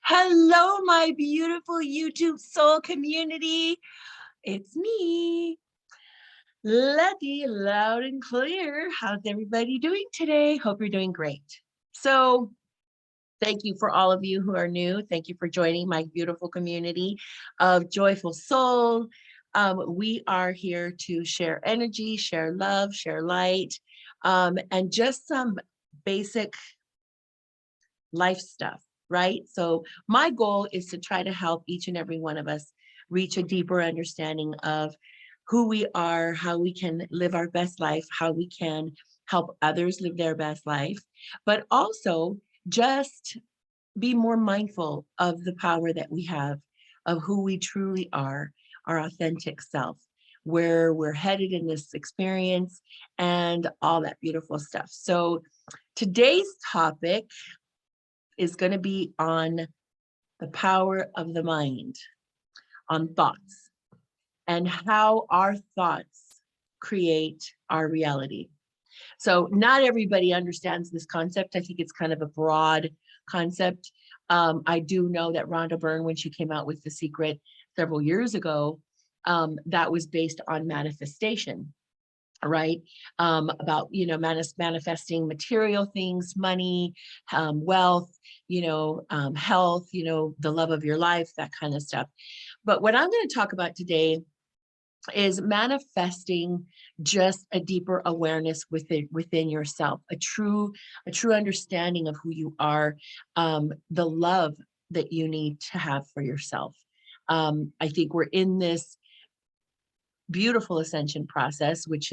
Hello, my beautiful YouTube soul community. It's me, Letty, loud and clear. How's everybody doing today? Hope you're doing great. So, thank you for all of you who are new. Thank you for joining my beautiful community of joyful soul. We are here to share energy, share love, share light, and just some basic life stuff, right? So my goal is to try to help each and every one of us reach a deeper understanding of who we are, how we can live our best life, how we can help others live their best life, but also just be more mindful of the power that we have, of who we truly are, our authentic self, where we're headed in this experience, and all that beautiful stuff. So today's topic is going to be on the power of the mind, on thoughts, and how our thoughts create our reality. So not everybody understands this concept. I think it's kind of a broad concept. I do know that Rhonda Byrne, when she came out with The Secret several years ago, that was based on manifestation, right? About, manifesting material things, money, wealth, health, the love of your life, that kind of stuff. But what I'm going to talk about today is manifesting just a deeper awareness within yourself, a true understanding of who you are, the love that you need to have for yourself. I think we're in this beautiful ascension process, which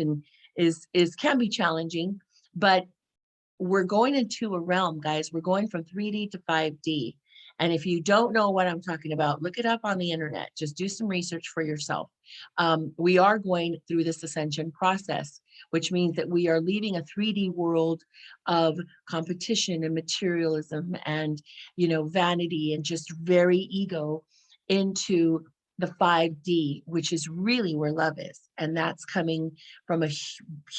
is can be challenging, but we're going into a realm, guys. We're going from 3D to 5D. And if you don't know what I'm talking about, look it up on the internet. Just do some research for yourself. We are going through this ascension process, which means that we are leaving a 3D world of competition and materialism and, vanity and just very ego into the 5D, which is really where love is. And that's coming from a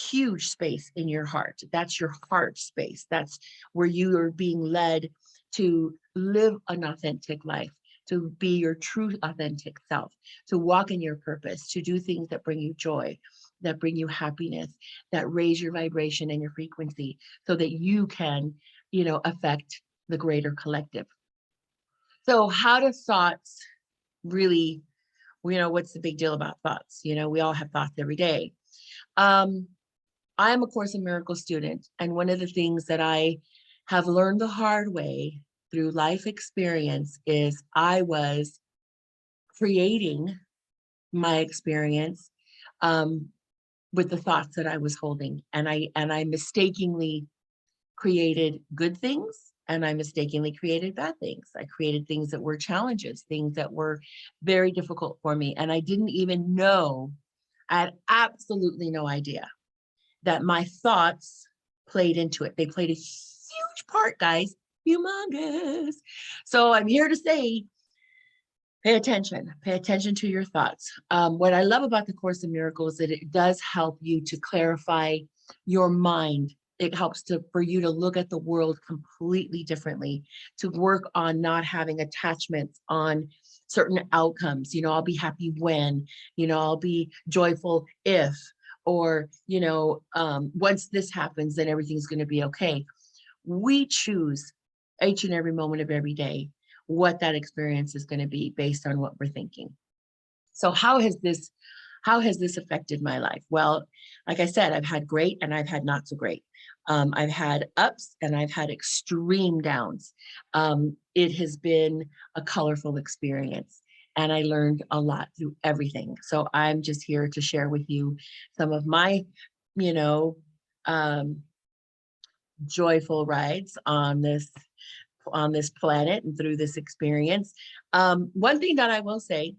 huge space in your heart. That's your heart space. That's where you are being led to live an authentic life, to be your true authentic self, to walk in your purpose, to do things that bring you joy, that bring you happiness, that raise your vibration and your frequency so that you can, affect the greater collective. So how do thoughts really, what's the big deal about thoughts? We all have thoughts every day. I'm a Course in Miracles student, and one of the things that I have learned the hard way through life experience is I was creating my experience with the thoughts that I was holding, and I mistakenly created good things, and I mistakenly created bad things. I created things that were challenges, things that were very difficult for me, and I didn't even know. I had absolutely no idea that my thoughts played into it. They played a huge part, guys, humongous. So I'm here to say, pay attention to your thoughts. What I love about the Course in Miracles is that it does help you to clarify your mind. It helps for you to look at the world completely differently, to work on not having attachments on certain outcomes. I'll be happy when, I'll be joyful if, or, once this happens, then everything's going to be okay. We choose each and every moment of every day what that experience is going to be based on what we're thinking. So how has this affected my life? Well, like I said, I've had great and I've had not so great. I've had ups and I've had extreme downs. It has been a colorful experience, and I learned a lot through everything. So I'm just here to share with you some of my, um, joyful rides on this planet and through this experience. One thing that I will say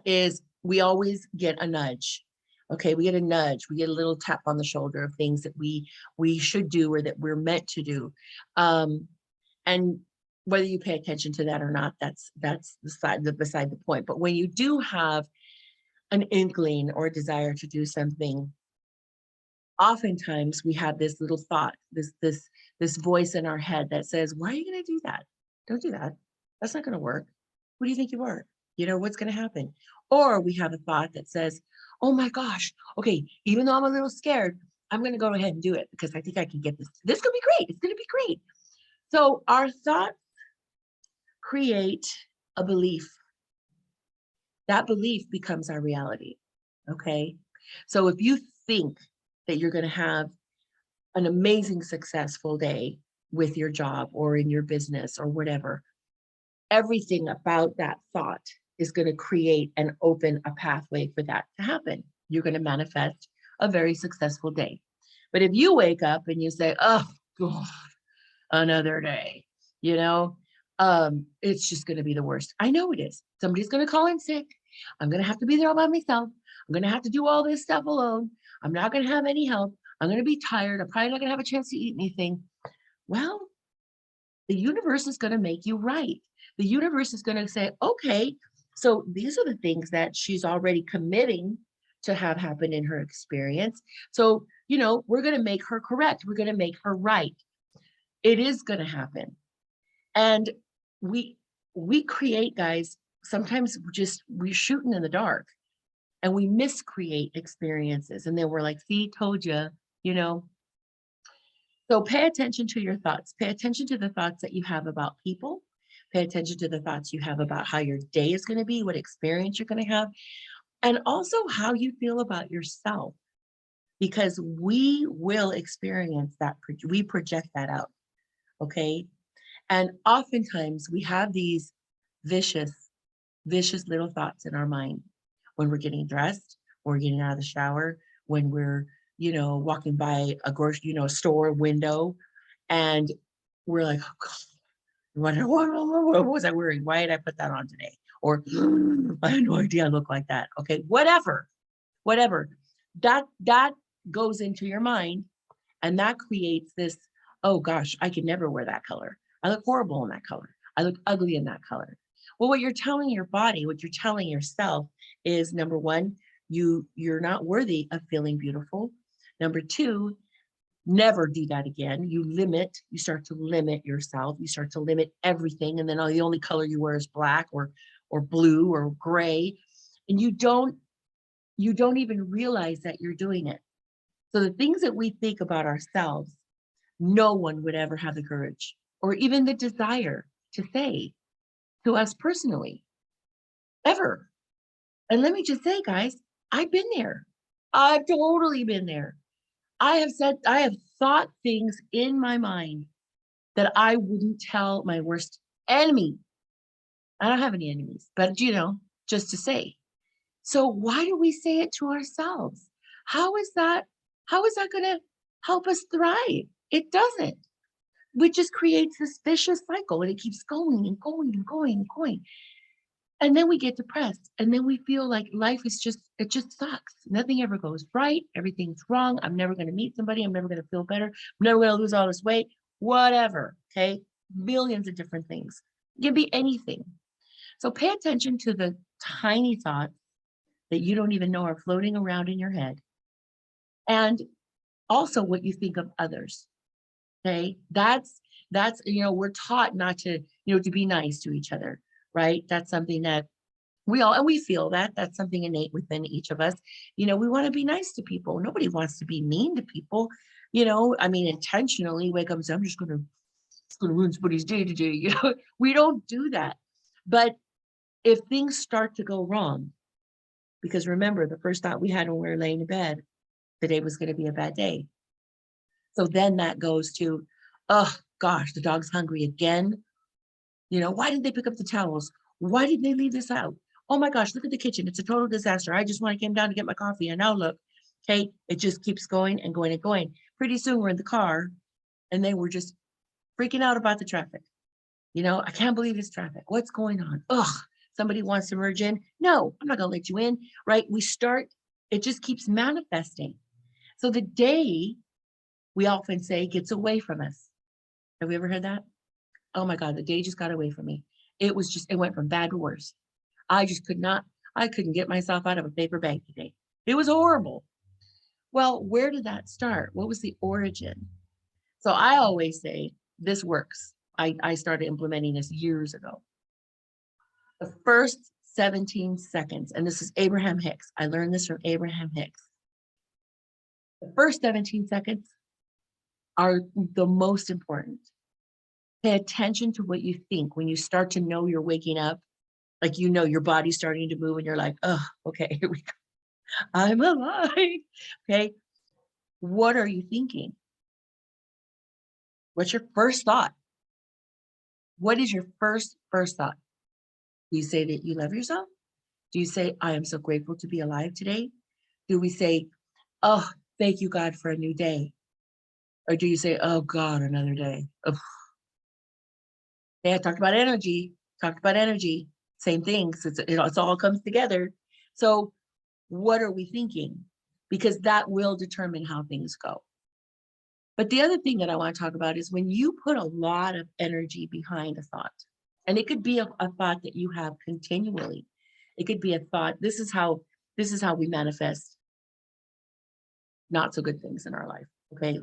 is we always get a nudge. Okay, we get a nudge, we get a little tap on the shoulder of things that we should do or that we're meant to do. And whether you pay attention to that or not, that's beside the point. But when you do have an inkling or a desire to do something, oftentimes we have this little thought, this voice in our head that says, why are you going to do that? Don't do that. That's not going to work. Who do you think you are? What's going to happen? Or we have a thought that says, oh my gosh, okay, even though I'm a little scared, I'm going to go ahead and do it because I think I can get this. This could be great. It's going to be great. So our thoughts create a belief. That belief becomes our reality. Okay. So if you think that you're going to have an amazing, successful day with your job or in your business or whatever, everything about that thought is going to create and open a pathway for that to happen. You're going to manifest a very successful day. But if you wake up and you say, oh, God, another day, it's just going to be the worst. I know it is. Somebody's going to call in sick. I'm going to have to be there all by myself. I'm going to have to do all this stuff alone. I'm not going to have any help. I'm going to be tired. I'm probably not going to have a chance to eat anything. Well, the universe is going to make you right. The universe is going to say, okay, so these are the things that she's already committing to have happen in her experience. So, we're going to make her correct. We're going to make her right. It is going to happen. And we create, guys, sometimes we're shooting in the dark and we miscreate experiences. And then we're like, see, told you. So pay attention to your thoughts. Pay attention to the thoughts that you have about people. Pay attention to the thoughts you have about how your day is going to be, what experience you're going to have, and also how you feel about yourself. Because we will experience that. We project that out. Okay. And oftentimes we have these vicious little thoughts in our mind when we're getting dressed, when we're getting out of the shower, when we're, walking by a grocery, store window, and we're like, oh, God, what was I wearing? Why did I put that on today? Or I had no idea I look like that. Okay, whatever. That goes into your mind, and that creates this, oh gosh, I could never wear that color. I look horrible in that color. I look ugly in that color. Well, what you're telling your body, what you're telling yourself is, number one, you're not worthy of feeling beautiful. Number two, never do that again. You start to limit yourself. You start to limit everything. And then the only color you wear is black or blue or gray. And you don't even realize that you're doing it. So the things that we think about ourselves, no one would ever have the courage or even the desire to say to us personally, ever. And let me just say, guys, I've been there. I've totally been there. I have thought things in my mind that I wouldn't tell my worst enemy. I don't have any enemies, but just to say. So why do we say it to ourselves? How is that going to help us thrive? It doesn't. Which just creates this vicious cycle, and it keeps going and going and going and going. And then we get depressed, and then we feel like life is it just sucks. Nothing ever goes right. Everything's wrong. I'm never going to meet somebody. I'm never going to feel better. I'm never going to lose all this weight, whatever. Okay. Millions of different things. It can be anything. So pay attention to the tiny thoughts that you don't even know are floating around in your head. And also what you think of others. Okay. That's, we're taught not to, to be nice to each other, right? That's something that we feel that's something innate within each of us. We want to be nice to people. Nobody wants to be mean to people. Intentionally wake up and say, I'm just going to ruin somebody's day today. We don't do that. But if things start to go wrong, because remember, the first thought we had when we were laying in bed, the day was going to be a bad day. So then that goes to, oh gosh, the dog's hungry again. Why didn't they pick up the towels? Why did they leave this out? Oh my gosh, look at the kitchen. It's a total disaster. I just when I came down to get my coffee, and now look, okay, it just keeps going and going and going. Pretty soon we're in the car, and then we're just freaking out about the traffic. I can't believe this traffic. What's going on? Ugh, somebody wants to merge in. No, I'm not going to let you in, right? It just keeps manifesting. So the day, we often say, gets away from us. Have we ever heard that? Oh my God, the day just got away from me. It went from bad to worse. I couldn't get myself out of a paper bag today. It was horrible. Well, where did that start? What was the origin? So I always say this works. I started implementing this years ago. The first 17 seconds, and this is Abraham Hicks. I learned this from Abraham Hicks. The first 17 seconds are the most important. Pay attention to what you think when you start to know you're waking up, like you know your body's starting to move and you're like, oh, okay, here we go. I'm alive. Okay. What are you thinking? What's your first thought? What is your first thought? Do you say that you love yourself? Do you say, I am so grateful to be alive today? Do we say, oh, thank you, God, for a new day? Or do you say, oh, God, another day? Ugh. Yeah, talked about energy, same thing. So it all comes together. So what are we thinking? Because that will determine how things go. But the other thing that I want to talk about is when you put a lot of energy behind a thought, and it could be a thought that you have continually. It could be a thought. This is how we manifest not so good things in our life. Okay,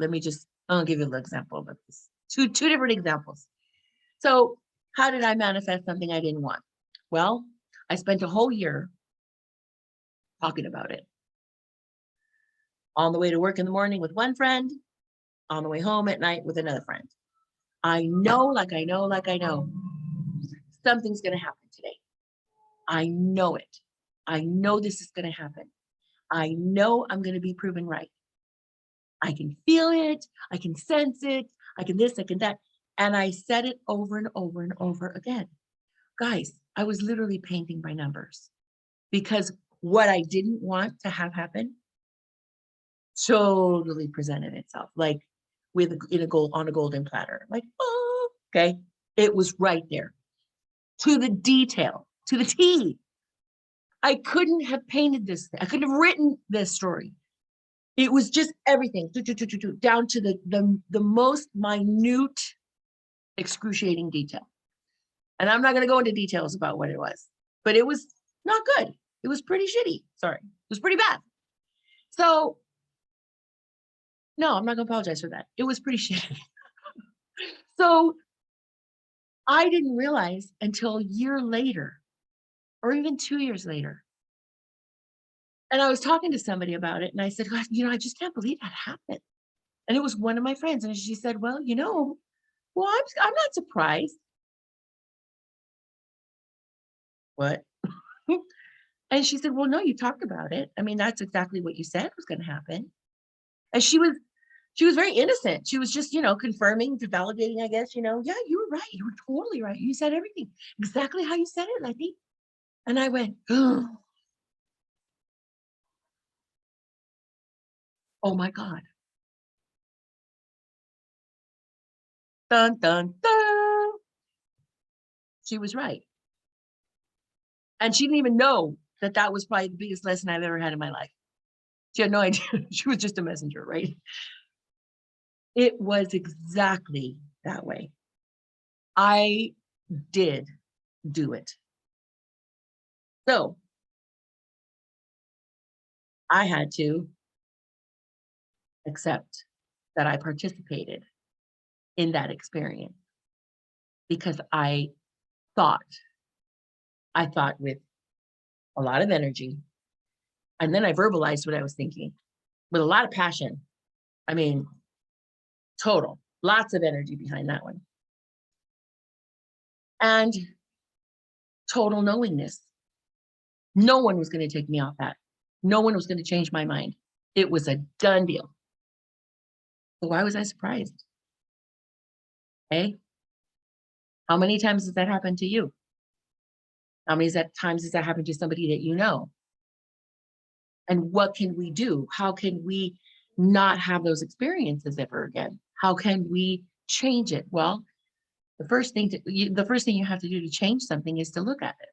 I'll give you a little example of this. Two different examples. So how did I manifest something I didn't want? Well, I spent a whole year talking about it. On the way to work in the morning with one friend, on the way home at night with another friend. I know, something's going to happen today. I know it. I know this is going to happen. I know I'm going to be proven right. I can feel it. I can sense it. I can this, I can that. And I said it over and over and over again. Guys, I was literally painting by numbers because what I didn't want to have happen totally presented itself, like on a golden platter. Like, oh, okay. It was right there to the detail, to the T. I couldn't have painted this thing. I couldn't have written this story. It was just everything down to the most minute, excruciating detail. And I'm not going to go into details about what it was, but it was not good. It was pretty shitty. Sorry. It was pretty bad. So no, I'm not going to apologize for that. It was pretty shitty. So I didn't realize until a year later, or even 2 years later. And I was talking to somebody about it and I said, God, I just can't believe that happened. And it was one of my friends. And she said, well, I'm not surprised. What? And she said, well, no, you talked about it. I mean, that's exactly what you said was going to happen. And she was very innocent. She was just, confirming, validating, I guess, yeah, you were right. You were totally right. You said everything exactly how you said it, Letty. And I went, oh my God. Dun, dun, dun. She was right. And she didn't even know that was probably the biggest lesson I've ever had in my life. She had no idea. She was just a messenger, right? It was exactly that way. I did do it. So I had to accept that I participated in that experience because I thought with a lot of energy. And then I verbalized what I was thinking with a lot of passion. I mean, lots of energy behind that one. And total knowingness. No one was going to take me off that. No one was going to change my mind. It was a done deal. So why was I surprised? Okay. How many times has that happened to you? How many times has that happened to somebody that you know? And what can we do? How can we not have those experiences ever again? How can we change it? Well, the first thing you have to do to change something is to look at it.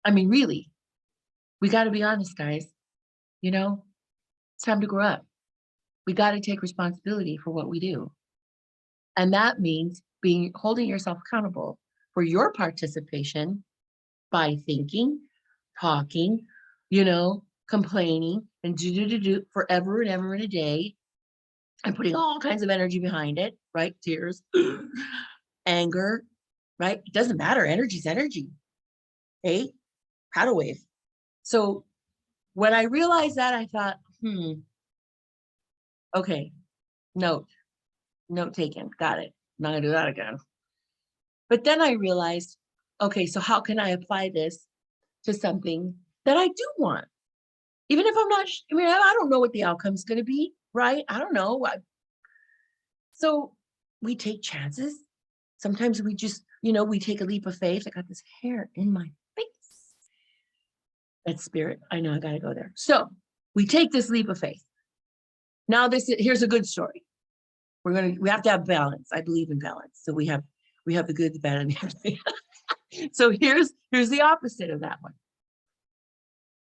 I mean, really, we got to be honest, guys. It's time to grow up. We got to take responsibility for what we do. And that means holding yourself accountable for your participation by thinking, talking, complaining and do forever and ever and a day and putting all kinds of energy behind it, right? Tears, anger, right? It doesn't matter. Energy's energy. Okay. Paddle wave. So when I realized that, I thought, okay, note taken. Got it. Not gonna do that again. But then I realized, okay, so how can I apply this to something that I do want? Even if I'm not, I mean, I don't know what the outcome's going to be, right? I don't know. So we take chances. Sometimes we just, we take a leap of faith. I got this hair in my face. That's spirit. I know I got to go there. So we take this leap of faith. Now here's a good story. We have to have balance. I believe in balance. So we have the good, the bad, and the ugly. So here's the opposite of that one.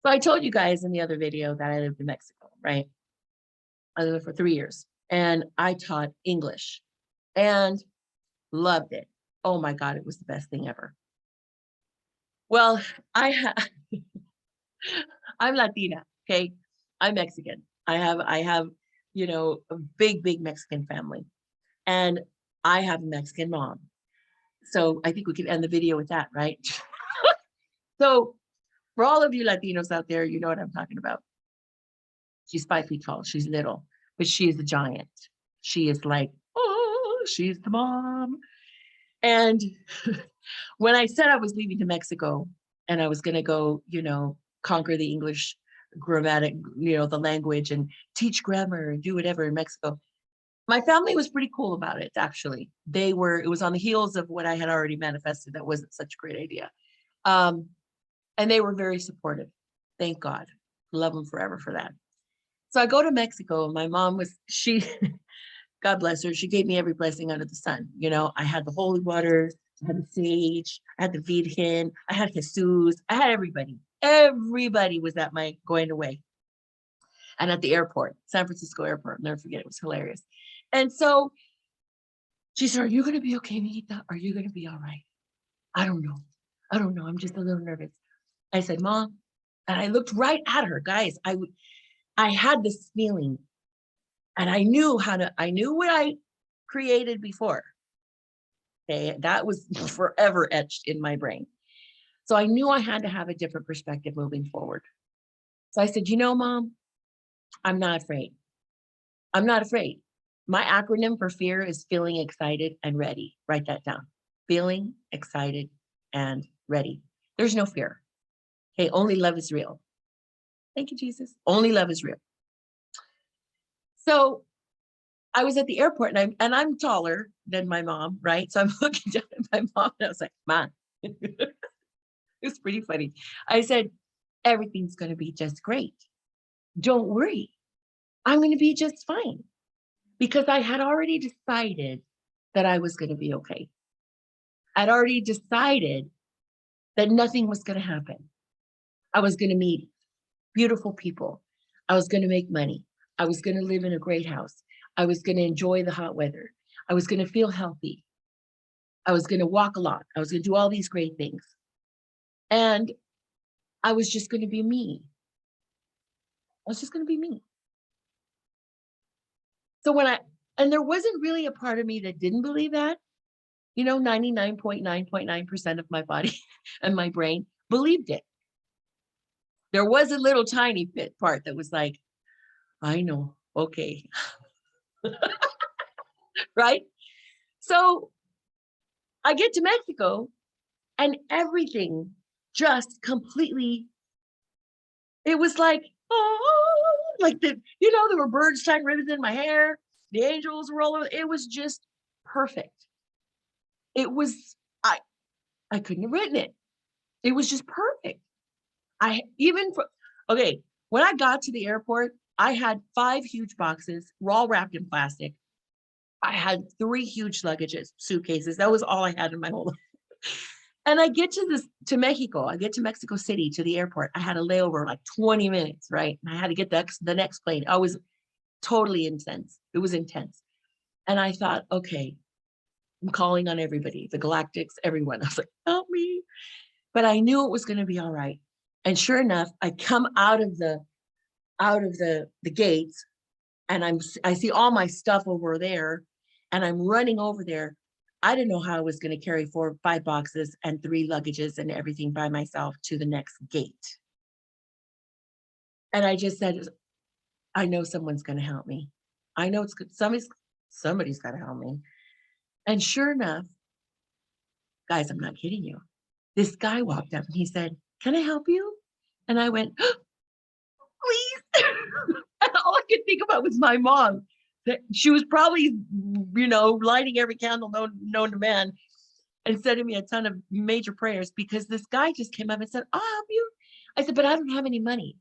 So I told you guys in the other video that I lived in Mexico, right? I lived there for 3 years and I taught English and loved it. Oh my God, it was the best thing ever. Well, I'm Latina, okay? I'm Mexican. I have, a big Mexican family, and I have a Mexican mom. So I think we could end the video with that, right? So for all of you Latinos out there, you know what I'm talking about. She's 5 feet tall. She's little, but she is a giant. She is like, oh, she's the mom. And when I said I was leaving to Mexico and I was going to go, conquer the English grammatic, the language, and teach grammar and do whatever in Mexico, my family was pretty cool about it, actually. It was on the heels of what I had already manifested. That wasn't such a great idea. And they were very supportive. Thank God. Love them forever for that. So I go to Mexico. My mom God bless her, she gave me every blessing under the sun. I had the holy water, I had the sage, I had the Virgen, I had Jesus, I had everybody. Everybody was at my going away. And at the airport, San Francisco airport, I'll never forget, it was hilarious. And so she said, are you going to be okay, Mijita? Are you going to be all right? I don't know. I'm just a little nervous. I said, Mom, and I looked right at her, guys. I had this feeling, and I knew what I created before. Okay, that was forever etched in my brain. So I knew I had to have a different perspective moving forward. So I said, Mom, I'm not afraid. I'm not afraid. My acronym for fear is feeling excited and ready. Write that down. Feeling excited and ready. There's no fear. Okay, only love is real. Thank you, Jesus. Only love is real. So I was at the airport, and I'm taller than my mom, right? So I'm looking down at my mom, and I was like, Mom. It was pretty funny. I said, everything's going to be just great. Don't worry. I'm going to be just fine. Because I had already decided that I was going to be okay. I'd already decided that nothing was going to happen. I was going to meet beautiful people. I was going to make money. I was going to live in a great house. I was going to enjoy the hot weather. I was going to feel healthy. I was going to walk a lot. I was going to do all these great things. And I was just going to be me. I was just going to be me. So and there wasn't really a part of me that didn't believe that. 99.9% of my body and my brain believed it. There was a little tiny bit part that was like, I know, okay. Right? So I get to Mexico and everything just completely, it was like, oh, like there were birds tying ribbons in my hair. The angels were all over. It was just perfect. It was, I couldn't have written it. It was just perfect. When I got to the airport, I had 5 huge boxes, all wrapped in plastic. I had 3 huge suitcases. That was all I had in my whole life. And I get to Mexico. I get to Mexico City, to the airport. I had a layover like 20 minutes, right? And I had to get the next plane. I was totally intense. It was intense. And I thought, okay, I'm calling on everybody, the galactics, everyone. I was like, help me. But I knew it was going to be all right. And sure enough, I come out of the gates, and I see all my stuff over there, and I'm running over there. I didn't know how I was going to carry 5 boxes and 3 luggages and everything by myself to the next gate. And I just said, I know someone's going to help me. I know it's good. Somebody's got to help me. And sure enough, guys, I'm not kidding you. This guy walked up and he said, "Can I help you?" And I went, "Please." And all I could think about was my mom. That she was probably, lighting every candle known to man and sending me a ton of major prayers because this guy just came up and said, "I'll help you." I said, "But I don't have any money.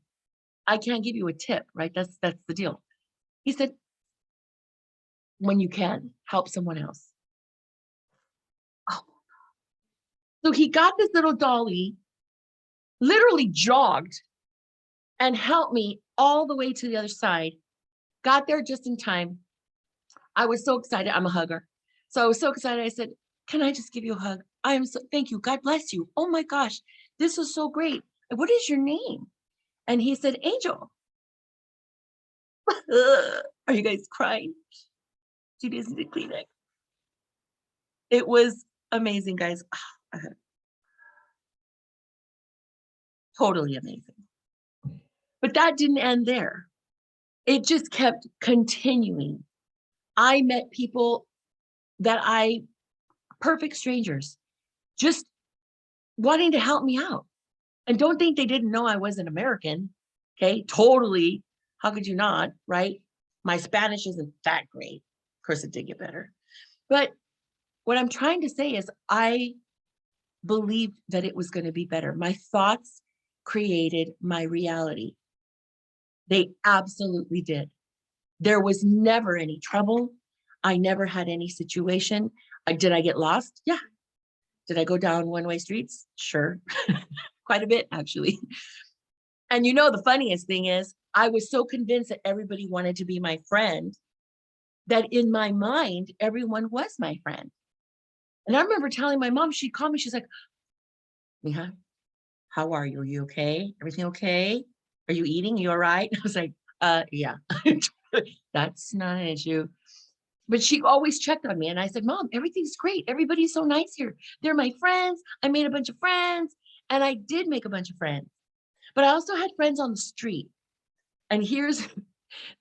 I can't give you a tip, right? That's the deal." He said, "When you can, help someone else." Oh. So he got this little dolly, literally jogged and helped me all the way to the other side. Got there just in time. I was so excited. I'm a hugger. So I was so excited. I said, "Can I just give you a hug? I am so, thank you. God bless you. Oh my gosh, this was so great. What is your name?" And he said, "Angel." Are you guys crying? She needs the Kleenex. It was amazing, guys. Totally amazing. But that didn't end there. It just kept continuing. I met people that perfect strangers, just wanting to help me out. And don't think they didn't know I was an American. Okay, totally. How could you not, right? My Spanish isn't that great. Of course, it did get better. But what I'm trying to say is I believed that it was going to be better. My thoughts created my reality. They absolutely did. There was never any trouble. I never had any situation. Did I get lost? Yeah. Did I go down one-way streets? Sure. Quite a bit, actually. And the funniest thing is, I was so convinced that everybody wanted to be my friend that in my mind, everyone was my friend. And I remember telling my mom, she called me, she's like, "Mija, how are you? Are you okay? Everything okay? Are you eating? You all right?" I was like, yeah, that's not an issue. But she always checked on me. And I said, "Mom, everything's great. Everybody's so nice here. They're my friends. I made a bunch of friends." And I did make a bunch of friends. But I also had friends on the street. And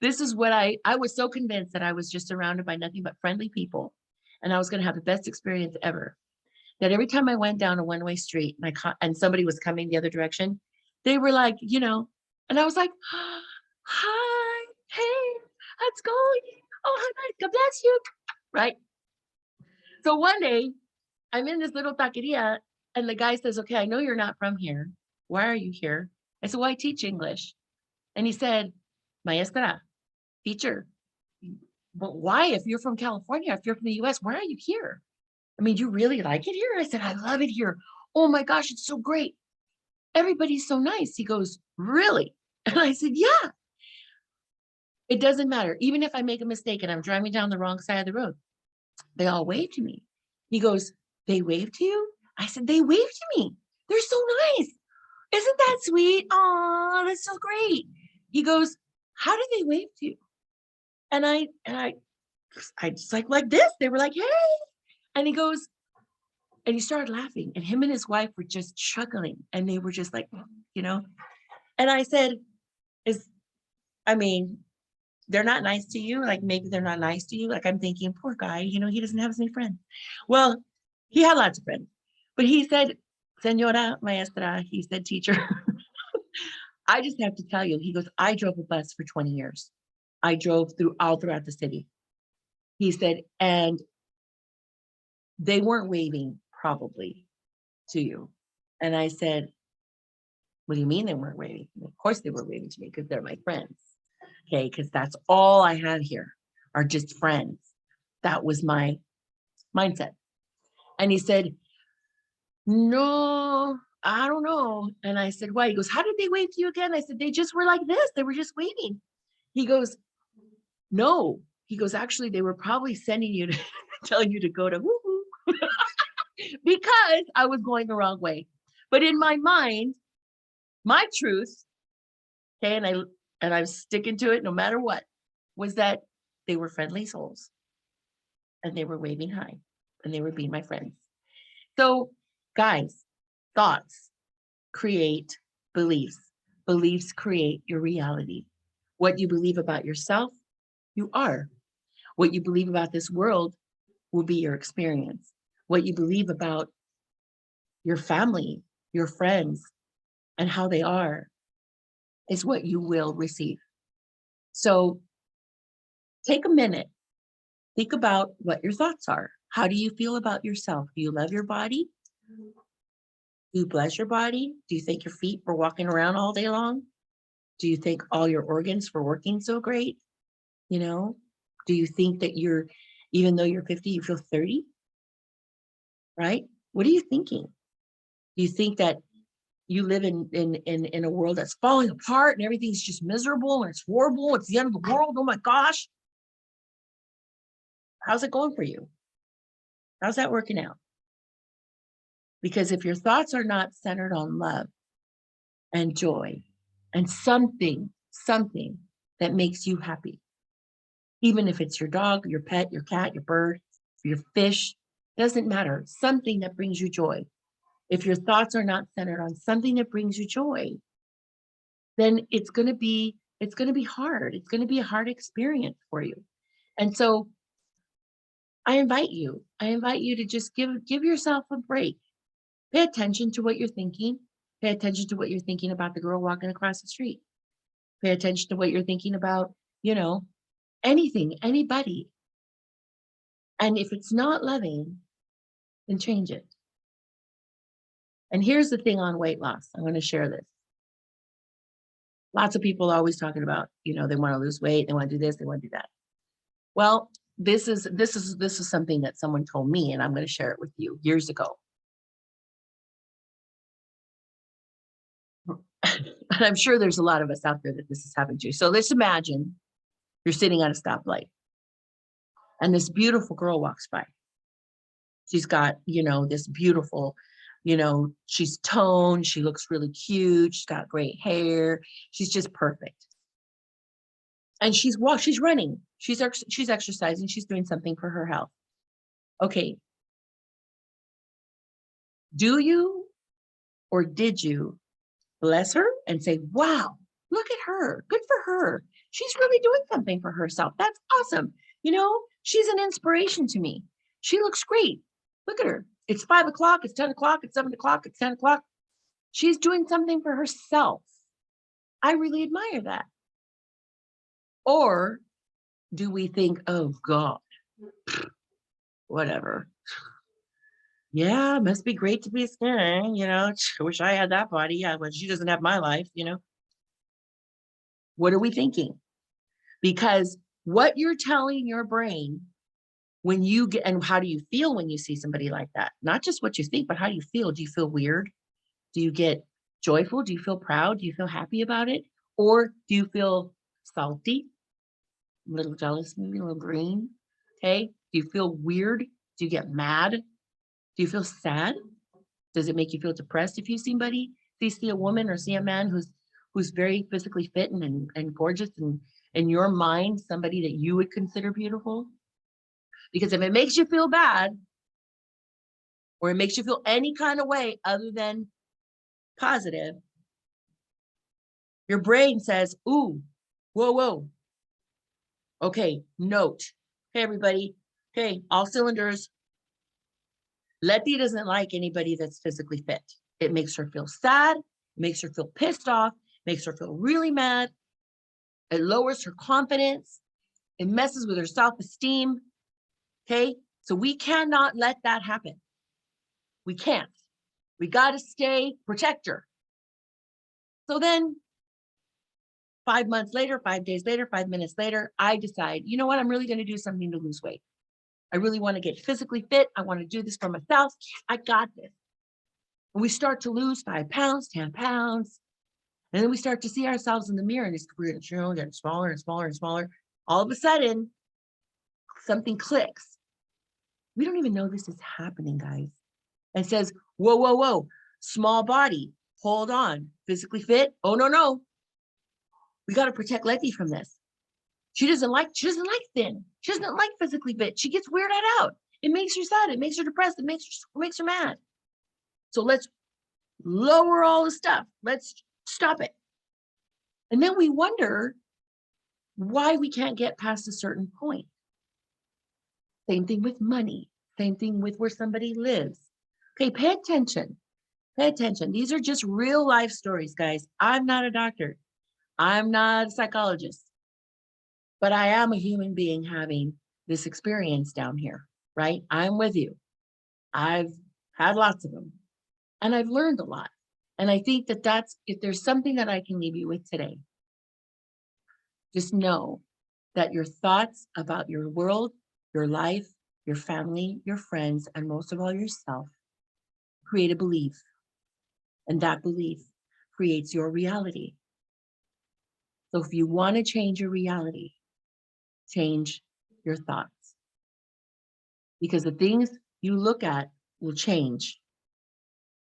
this is what I was so convinced that I was just surrounded by nothing but friendly people. And I was going to have the best experience ever. That every time I went down a one-way street and somebody was coming the other direction, they were like, and I was like, "Hi, hey, how's it going? Oh, hi, God bless you." Right. So one day I'm in this little taqueria and the guy says, "Okay, I know you're not from here. Why are you here?" I said, "Well, I teach English." And he said, "Maestra, teacher, but why, if you're from California, if you're from the US, why are you here? I mean, you really like it here?" I said, "I love it here. Oh my gosh, it's so great. Everybody's so nice." He goes, "Really?" And I said, "Yeah." It doesn't matter. Even if I make a mistake and I'm driving down the wrong side of the road, they all wave to me. He goes, "They wave to you?" I said, "They wave to me. They're so nice. Isn't that sweet? Oh, that's so great." He goes, "How did they wave to you?" And I just like this. They were like, "Hey." And he goes, and he started laughing. And him and his wife were just chuckling. And they were just like, you know. And I said, I mean, they're not nice to you. Like maybe they're not nice to you. Like I'm thinking, poor guy, he doesn't have as many friends. Well, he had lots of friends. But he said, "Señora maestra," he said, "teacher." I just have to tell you, he goes, "I drove a bus for 20 years. I drove all throughout the city." He said, "And they weren't waving probably to you." And I said, "What do you mean they weren't waving? Of course they were waving to me because they're my friends." Okay, because that's all I had here are just friends. That was my mindset. And he said, "No, I don't know." And I said, "Why?" He goes, "How did they wave to you again?" I said, "They just were like this. They were just waving." He goes, "No." He goes, "Actually, they were probably sending you to telling you to go to woo-hoo." Because I was going the wrong way. But in my mind, my truth, okay, and I'm sticking to it no matter what, was that they were friendly souls and they were waving hi. and they would be my friends. So guys, thoughts create beliefs. Beliefs create your reality. What you believe about yourself, you are. What you believe about this world will be your experience. What you believe about your family, your friends, and how they are is what you will receive. So take a minute, think about what your thoughts are. How do you feel about yourself? Do you love your body? Do you bless your body? Do you thank your feet for walking around all day long? Do you thank all your organs for working so great? You know, do you think that you're, even though you're 50, you feel 30? Right? What are you thinking? Do you think that you live in a world that's falling apart and everything's just miserable and it's horrible, it's the end of the world, oh my gosh? How's it going for you? How's that working out? Because if your thoughts are not centered on love and joy and something that makes you happy, even if it's your dog, your pet, your cat, your bird, your fish, doesn't matter, something that brings you joy. If your thoughts are not centered on something that brings you joy, then it's going to be hard. It's going to be a hard experience for you. And so I invite you to just give yourself a break. Pay attention to what you're thinking. Pay attention to what you're thinking about the girl walking across the street. Pay attention to what you're thinking about, anything, anybody. And if it's not loving, then change it. And here's the thing on weight loss. I'm going to share this. Lots of people are always talking about, they want to lose weight, they want to do this, they want to do that. Well, this is something that someone told me, and I'm going to share it with you years ago. And I'm sure there's a lot of us out there that this has happened to. So let's imagine you're sitting at a stoplight and this beautiful girl walks by. She's got, this beautiful, she's toned, she looks really cute, she's got great hair, she's just perfect. And she's running, she's exercising, she's doing something for her health. Okay. Do you or did you bless her and say, wow, look at her, good for her, she's really doing something for herself, that's awesome, she's an inspiration to me, she looks great, look at her, it's 5 o'clock, it's 10 o'clock, it's 7 o'clock, it's 10 o'clock, she's doing something for herself, I really admire that? Or do we think, oh God, whatever, yeah, it must be great to be skinny, I wish I had that body, yeah, but she doesn't have my life, What are we thinking? Because what you're telling your brain when you get, and how do you feel when you see somebody like that? Not just what you think, but how do you feel? Do you feel weird? Do you get joyful? Do you feel proud? Do you feel happy about it? Or do you feel salty? A little jealous, maybe a little green? Okay. Do you feel weird? Do you get mad? Do you feel sad? Does it make you feel depressed if you see somebody, if you see a woman or see a man who's very physically fit and gorgeous, and in your mind, somebody that you would consider beautiful? Because if it makes you feel bad, or it makes you feel any kind of way other than positive, your brain says, ooh, whoa. Okay, note. Hey, everybody. Okay, all cylinders. Letty doesn't like anybody that's physically fit. It makes her feel sad, makes her feel pissed off, makes her feel really mad. It lowers her confidence. It messes with her self-esteem. Okay, so we cannot let that happen. We can't. We got to stay protector. So then 5 months later, 5 days later, 5 minutes later, I decide, you know what? I'm really going to do something to lose weight. I really want to get physically fit. I want to do this for myself. I got this. And we start to lose 5 pounds, 10 pounds. And then we start to see ourselves in the mirror, and it's weird, getting smaller and smaller and smaller. All of a sudden, something clicks. We don't even know this is happening, guys. And says, whoa, small body, hold on, physically fit. Oh, no. We got to protect Letty from this. She doesn't like thin. She doesn't like physically fit. She gets weirded out. It makes you sad. It makes you depressed. It makes you mad. So let's lower all the stuff. Let's stop it. And then we wonder why we can't get past a certain point. Same thing with money. Same thing with where somebody lives. Okay, pay attention. Pay attention. These are just real life stories, guys. I'm not a doctor. I'm not a psychologist, but I am a human being having this experience down here, right? I'm with you. I've had lots of them and I've learned a lot. And I think that if there's something that I can leave you with today, just know that your thoughts about your world, your life, your family, your friends, and most of all yourself create a belief. And that belief creates your reality. So if you want to change your reality, change your thoughts. Because the things you look at will change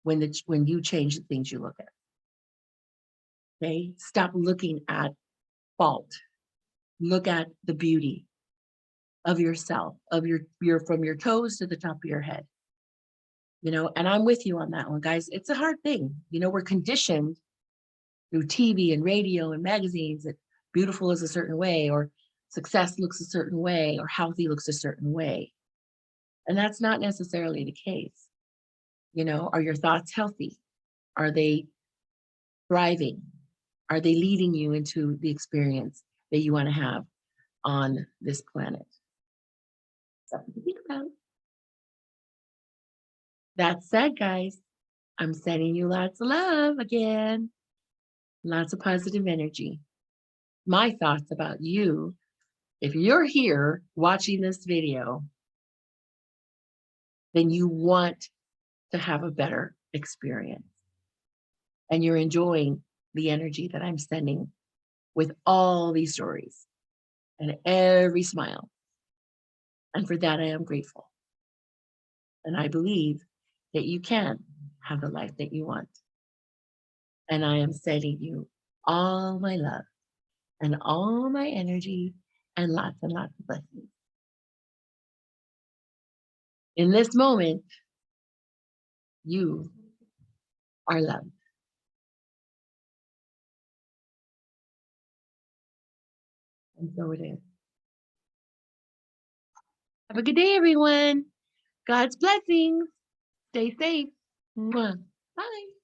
when you change the things you look at. Okay? Stop looking at fault. Look at the beauty of yourself, of your from your toes to the top of your head. And I'm with you on that one, guys. It's a hard thing. We're conditioned through TV and radio and magazines that beautiful is a certain way, or success looks a certain way, or healthy looks a certain way. And that's not necessarily the case. Are your thoughts healthy? Are they thriving? Are they leading you into the experience that you want to have on this planet? Something to think about. That said, guys, I'm sending you lots of love again, lots of positive energy. My thoughts about you, if you're here watching this video, then you want to have a better experience. And you're enjoying the energy that I'm sending with all these stories and every smile. And for that, I am grateful. And I believe that you can have the life that you want. And I am sending you all my love and all my energy and lots of blessings. In this moment, you are loved. And so it is. Have a good day, everyone. God's blessings. Stay safe. Mwah. Bye.